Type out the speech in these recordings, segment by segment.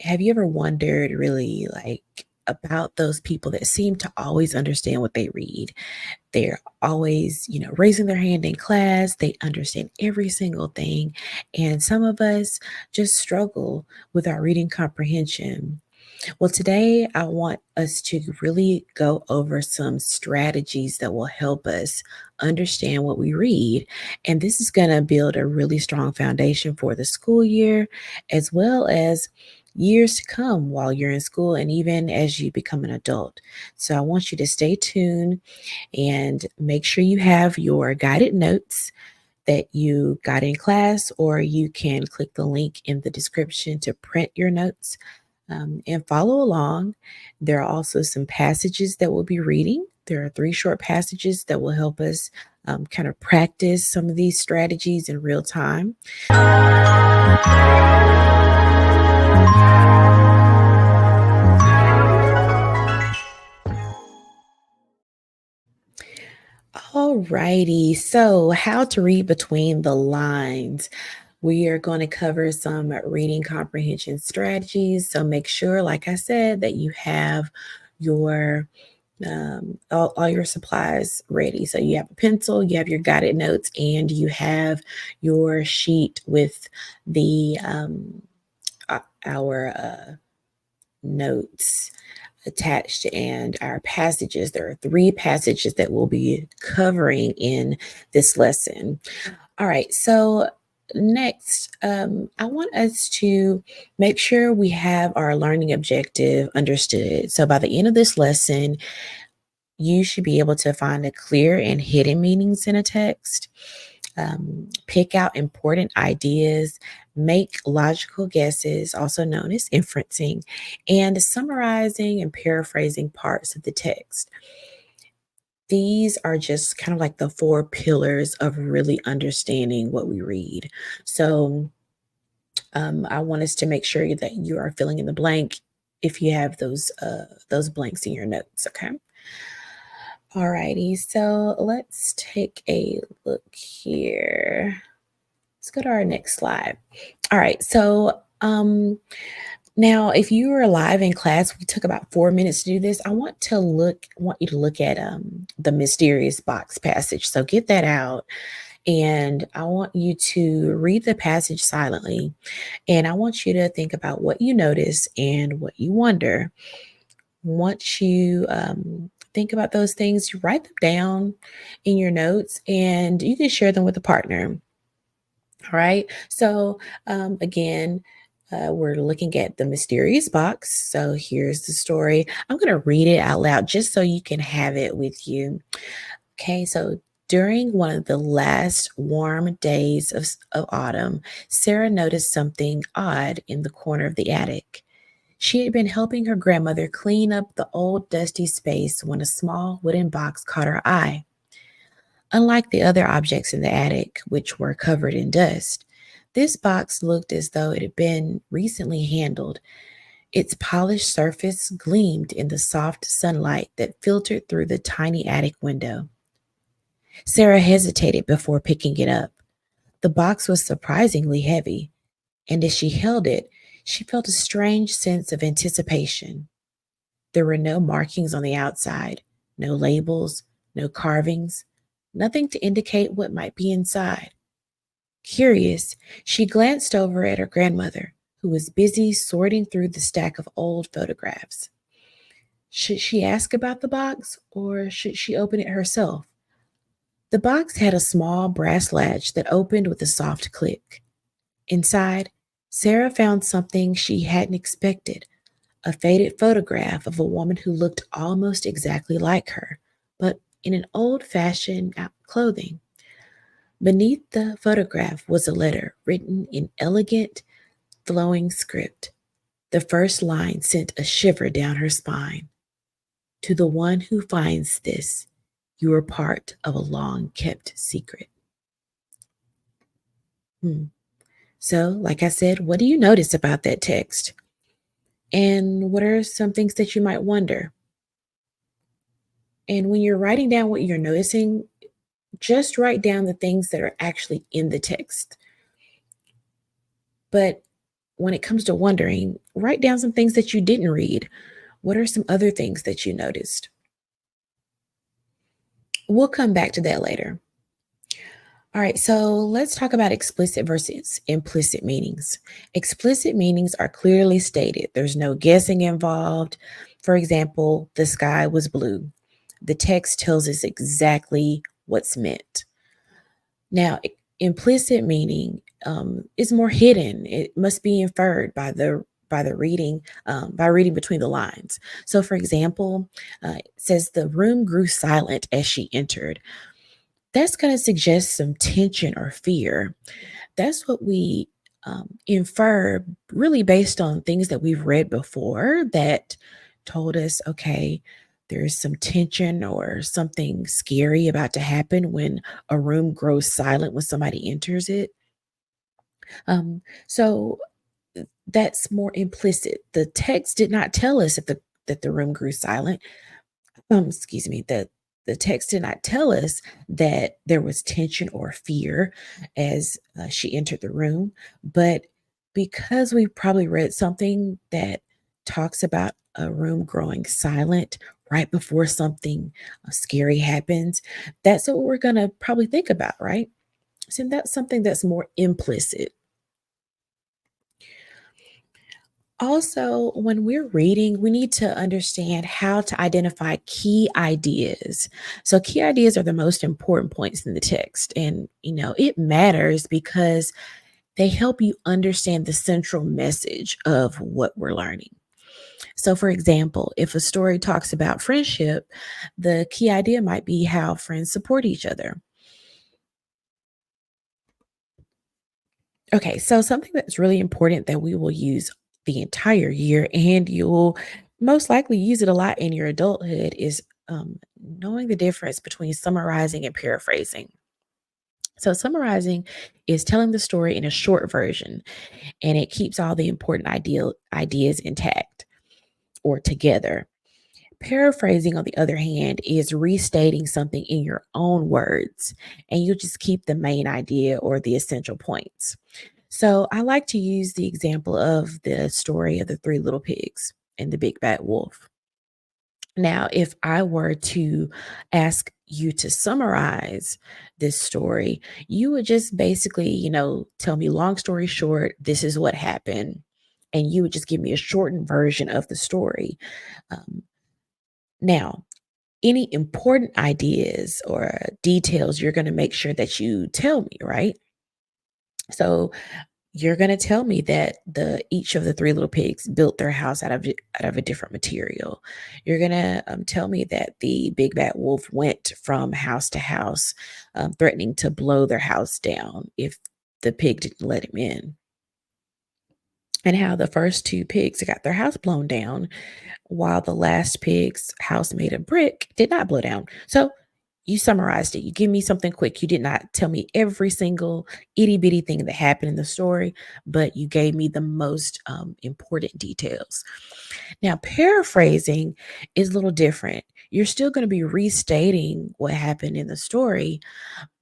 Have you ever wondered really about those people that seem to always understand what they read? They're always, raising their hand in class. They understand every single thing. And some of us just struggle with our reading comprehension. Well, today I want us to really go over some strategies that will help us understand what we read. And this is going to build a really strong foundation for the school year, as well as years to come while you're in school and even as you become an adult. So I want you to stay tuned and make sure you have your guided notes that you got in class, or you can click the link in the description to print your notes and follow along. There are also some passages that we'll be reading. There are three short passages that will help us kind of practice some of these strategies in real time. Alrighty, so how to read between the lines. We are going to cover some reading comprehension strategies. So make sure, like I said, that you have your all your supplies ready. So you have a pencil, you have your guided notes, and you have your sheet with the our notes attached and our passages. There are three passages that we'll be covering in this lesson. All right, so next, I want us to make sure we have our learning objective understood. So by the end of this lesson, you should be able to find a clear and hidden meanings in a text, pick out important ideas, make logical guesses, also known as inferencing, and summarizing and paraphrasing parts of the text. These are just kind of like the four pillars of really understanding what we read. So I want us to make sure that you are filling in the blank if you have those blanks in your notes. Okay. Alrighty, so let's take a look here. Let's go to our next slide. All right, so now if you were live in class, we took about 4 minutes to do this. I want you to look at the mysterious box passage. So get that out, and I want you to read the passage silently, and I want you to think about what you notice and what you wonder. Once you think about those things, you write them down in your notes and you can share them with a partner. All right. So, again, we're looking at the mysterious box. So, here's the story. I'm going to read it out loud just so you can have it with you. Okay. So, during one of the last warm days of autumn, Sarah noticed something odd in the corner of the attic. She had been helping her grandmother clean up the old dusty space when a small wooden box caught her eye. Unlike the other objects in the attic, which were covered in dust, this box looked as though it had been recently handled. Its polished surface gleamed in the soft sunlight that filtered through the tiny attic window. Sarah hesitated before picking it up. The box was surprisingly heavy, and as she held it, she felt a strange sense of anticipation. There were no markings on the outside, no labels, no carvings, nothing to indicate what might be inside. Curious, she glanced over at her grandmother, who was busy sorting through the stack of old photographs. Should she ask about the box or should she open it herself? The box had a small brass latch that opened with a soft click. Inside, Sarah found something she hadn't expected: a faded photograph of a woman who looked almost exactly like her, but in an old fashioned clothing. Beneath the photograph was a letter written in elegant, flowing script. The first line sent a shiver down her spine. To the one who finds this, you are part of a long kept secret. Hmm. So, like I said, what do you notice about that text? And what are some things that you might wonder? And when you're writing down what you're noticing, just write down the things that are actually in the text. But when it comes to wondering, write down some things that you didn't read. What are some other things that you noticed? We'll come back to that later. All right, so let's talk about explicit versus implicit meanings. Explicit meanings are clearly stated, there's no guessing involved. For example, the sky was blue. The text tells us exactly what's meant. Now, implicit meaning is more hidden. It must be inferred by the reading, by reading between the lines. So, for example, it says the room grew silent as she entered. That's going to suggest some tension or fear. That's what we infer, really based on things that we've read before that told us, okay, there's some tension or something scary about to happen when a room grows silent when somebody enters it. So that's more implicit. The text did not tell us that the room grew silent. Excuse me, the text did not tell us that there was tension or fear as she entered the room, but because we probably read something that talks about a room growing silent right before something scary happens, that's what we're going to probably think about, right? So that's something that's more implicit. Also, when we're reading, we need to understand how to identify key ideas. So, key ideas are the most important points in the text. And, it matters because they help you understand the central message of what we're learning. So, for example, if a story talks about friendship, the key idea might be how friends support each other. Okay, so something that's really important that we will use the entire year, and you'll most likely use it a lot in your adulthood, is knowing the difference between summarizing and paraphrasing. So, summarizing is telling the story in a short version, and it keeps all the important ideas intact or together. Paraphrasing, on the other hand, is restating something in your own words, and you just keep the main idea or the essential points. So I like to use the example of the story of the three little pigs and the big bad wolf. Now, if I were to ask you to summarize this story, you would just basically, tell me, long story short, this is what happened. And you would just give me a shortened version of the story. Um, Now, any important ideas or details, you're going to make sure that you tell me, right? So you're gonna tell me that the each of the 3 little pigs built their house out of a different material. You're gonna, tell me that the big bad wolf went from house to house, threatening to blow their house down if the pig didn't let him in, and how the first 2 pigs got their house blown down while the last pig's house made of brick did not blow down. So you summarized it. You give me something quick. You did not tell me every single itty bitty thing that happened in the story, but you gave me the most important details. Now, paraphrasing is a little different. You're still going to be restating what happened in the story,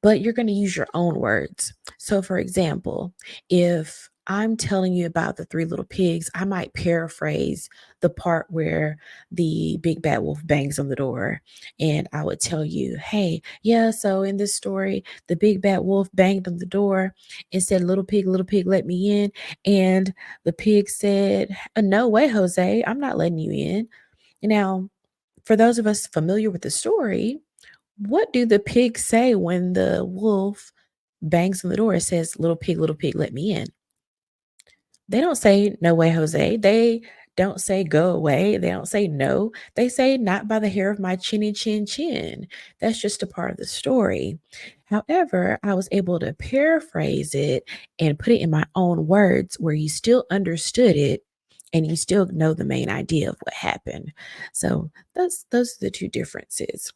but you're going to use your own words. So, for example, if I'm telling you about the three little pigs, I might paraphrase the part where the big bad wolf bangs on the door. And I would tell you, hey, yeah, so in this story, the big bad wolf banged on the door and said, little pig, let me in. And the pig said, no way, Jose, I'm not letting you in. Now, for those of us familiar with the story, what do the pigs say when the wolf bangs on the door? It says, little pig, let me in. They don't say, no way, Jose. They don't say, go away. They don't say no. They say, not by the hair of my chinny chin chin. That's just a part of the story. However, I was able to paraphrase it and put it in my own words where you still understood it and you still know the main idea of what happened. So those are the two differences.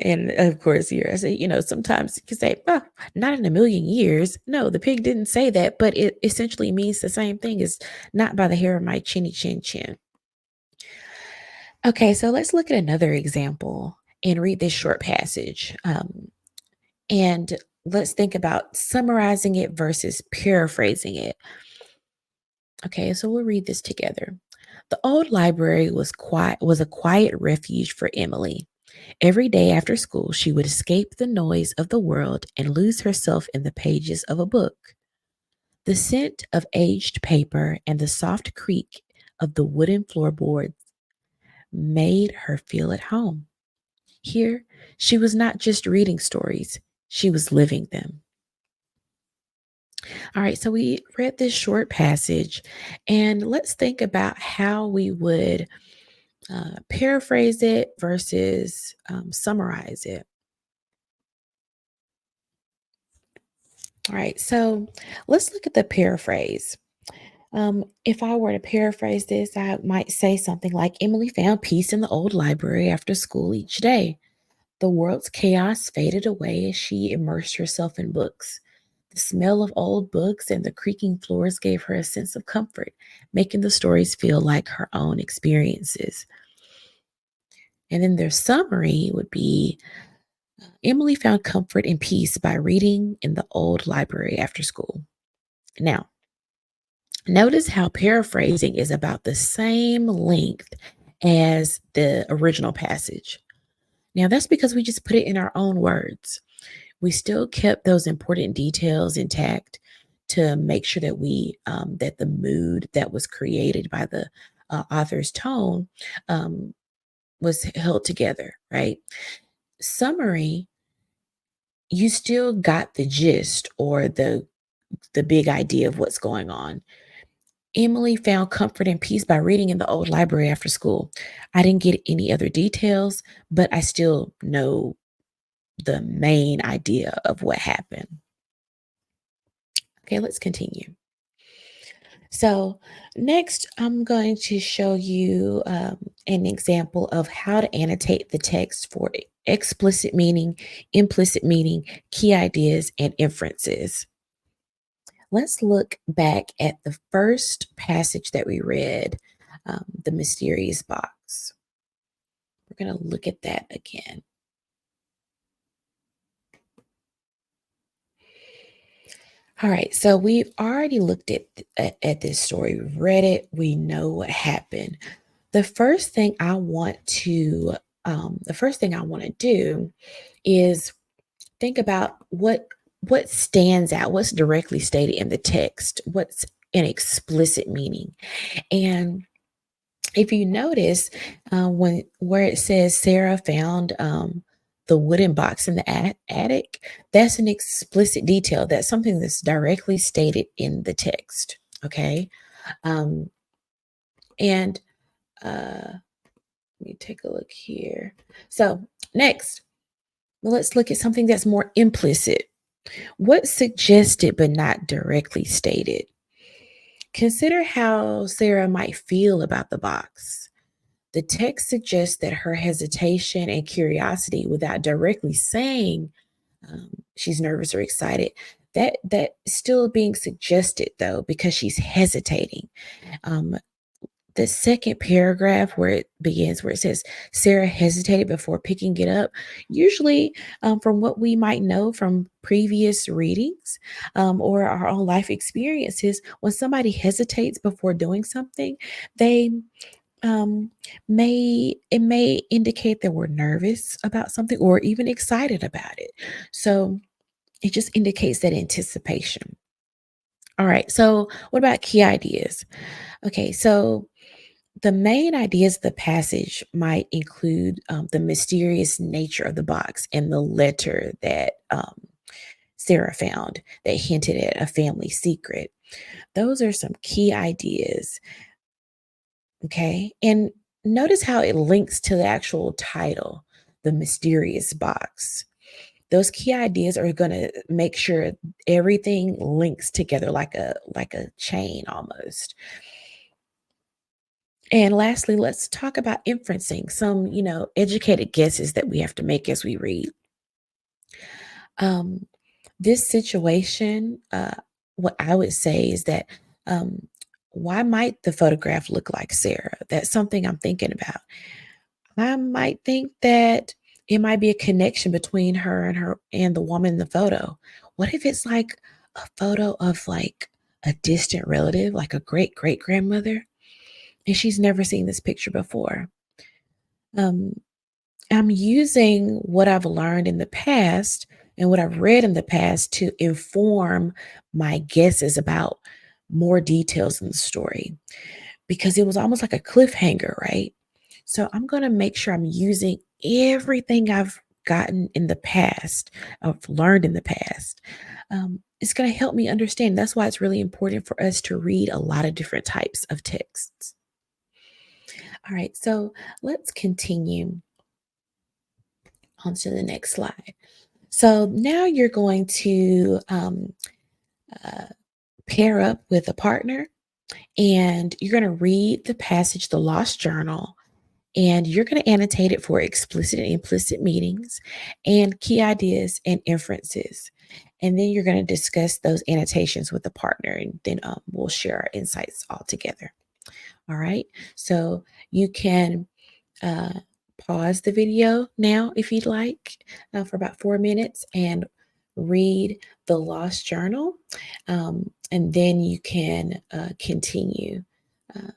And of course, here I say, sometimes you can say, "Oh, not in a million years." No, the pig didn't say that, but it essentially means the same thing as not by the hair of my chinny chin chin. Okay, so let's look at another example and read this short passage. And let's think about summarizing it versus paraphrasing it. Okay, so we'll read this together. The old library was a quiet refuge for Emily. Every day after school, she would escape the noise of the world and lose herself in the pages of a book. The scent of aged paper and the soft creak of the wooden floorboards made her feel at home. Here, she was not just reading stories, she was living them. All right, so we read this short passage, and let's think about how we would paraphrase it versus summarize it. All right, so let's look at the paraphrase. If I were to paraphrase this, I might say something like Emily found peace in the old library after school each day. The world's chaos faded away as she immersed herself in books. The smell of old books and the creaking floors gave her a sense of comfort, making the stories feel like her own experiences. And then their summary would be Emily found comfort and peace by reading in the old library after school. Now, notice how paraphrasing is about the same length as the original passage. Now, that's because we just put it in our own words. We still kept those important details intact to make sure that that the mood that was created by the author's tone um, was held together, right? Summary, you still got the gist or the big idea of what's going on. Emily found comfort and peace by reading in the old library after school. I didn't get any other details, but I still know the main idea of what happened. Okay, let's continue. So, next, I'm going to show you an example of how to annotate the text for explicit meaning, implicit meaning, key ideas, and inferences. Let's look back at the first passage that we read, the mysterious box. We're going to look at that again. All right, so we've already looked at this story. We've read it. We know what happened. The first thing I want to do is think about what stands out, what's directly stated in the text, what's an explicit meaning. And if you notice, when where it says Sarah found the wooden box in the attic, that's an explicit detail. That's something that's directly stated in the text. Okay, um, and let me take a look here. So next, let's look at something that's more implicit. What's suggested but not directly stated? Consider how Sarah might feel about the box. The text suggests that her hesitation and curiosity, without directly saying she's nervous or excited, that still being suggested though because she's hesitating. Um, the second paragraph where it begins, where it says Sarah hesitated before picking it up. Usually, from what we might know from previous readings or our own life experiences, when somebody hesitates before doing something, they um, may indicate that we're nervous about something or even excited about it. So it just indicates that anticipation. All right. So what about key ideas? Okay. So the main ideas of the passage might include the mysterious nature of the box and the letter that Sarah found that hinted at a family secret. Those are some key ideas. Okay. And notice how it links to the actual title, The Mysterious Box. Those key ideas are going to make sure everything links together like a chain almost. And lastly, let's talk about inferencing, some, educated guesses that we have to make as we read. Um, this situation, what I would say is that why might the photograph look like Sarah? That's something I'm thinking about. I might think that It might be a connection between her and the woman in the photo. What if it's like a photo of like a distant relative, like a great great grandmother, and she's never seen this picture before? Um, I'm using what I've learned in the past and what I've read in the past to inform my guesses about more details in the story because it was almost like a cliffhanger, right? So I'm going to make sure I'm using everything I've gotten in the past, I've learned in the past. It's going to help me understand. That's why it's really important for us to read a lot of different types of texts. All right, so let's continue on to the next slide. So now you're going to uh, pair up with a partner and you're going to read the passage, The Lost Journal, and you're going to annotate it for explicit and implicit meanings and key ideas and inferences. And then you're going to discuss those annotations with the partner, and then we'll share our insights all together. All right. So you can uh, pause the video now if you'd like for about 4 minutes and read the Lost Journal. And then you can continue uh,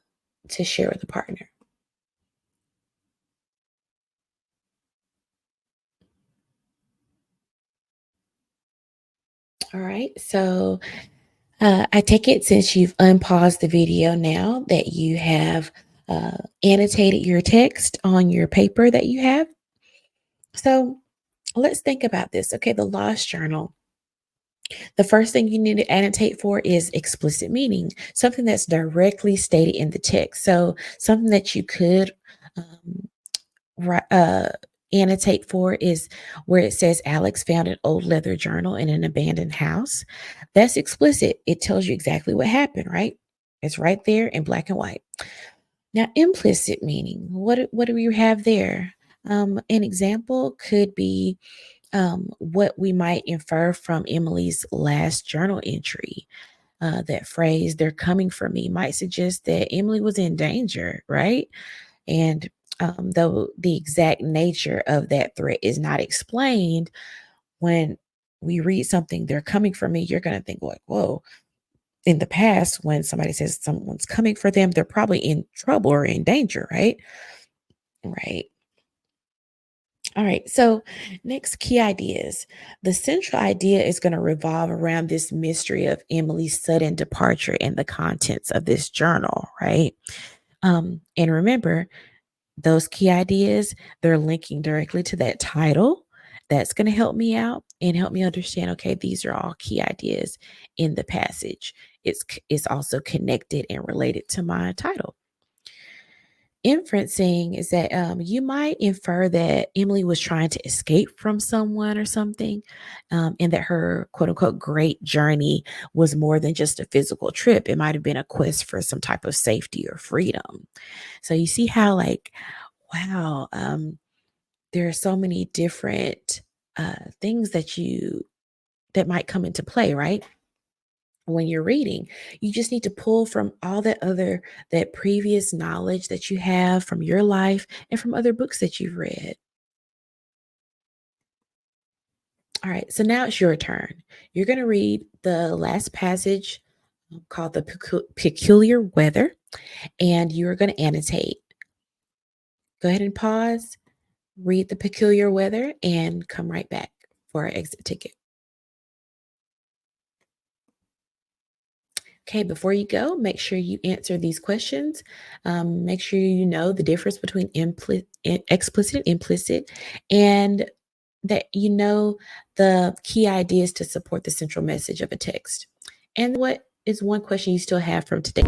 to share with a partner. All right. So I take it since you've unpaused the video now that you have annotated your text on your paper that you have. So let's think about this. Okay, the Lost Journal. The first thing you need to annotate for is explicit meaning, something that's directly stated in the text. So something that you could um, annotate for is where it says Alex found an old leather journal in an abandoned house. That's explicit. It tells you exactly what happened, right? It's right there in black and white. Now, implicit meaning. What do we have there? An example could be what we might infer from Emily's last journal entry. That phrase, they're coming for me, might suggest that Emily was in danger, right? And though the exact nature of that threat is not explained, when we read something, they're coming for me, you're going to think, like, whoa. In the past, when somebody says someone's coming for them, they're probably in trouble or in danger, right? Right. All right. So, next key ideas. The central idea is going to revolve around this mystery of Emily's sudden departure and the contents of this journal, right? And remember, those key ideas, they're linking directly to that title. That's going to help me out and help me understand, okay, these are all key ideas in the passage. It's also connected and related to my title. Inferencing is that you might infer that Emily was trying to escape from someone or something, and that her quote unquote great journey was more than just a physical trip. It might have been a quest for some type of safety or freedom. So you see how, like, wow, there are so many different things that might come into play, right? When you're reading, you just need to pull from all that previous knowledge that you have from your life and from other books that you've read. All right, so now it's your turn. You're going to read the last passage called the peculiar weather, and you're going to annotate. Go ahead and pause, read the peculiar weather, and come right back for our exit ticket. Okay, before you go, make sure you answer these questions. Make sure you know the difference between explicit and implicit, and that you know the key ideas to support the central message of a text. And what is one question you still have from today?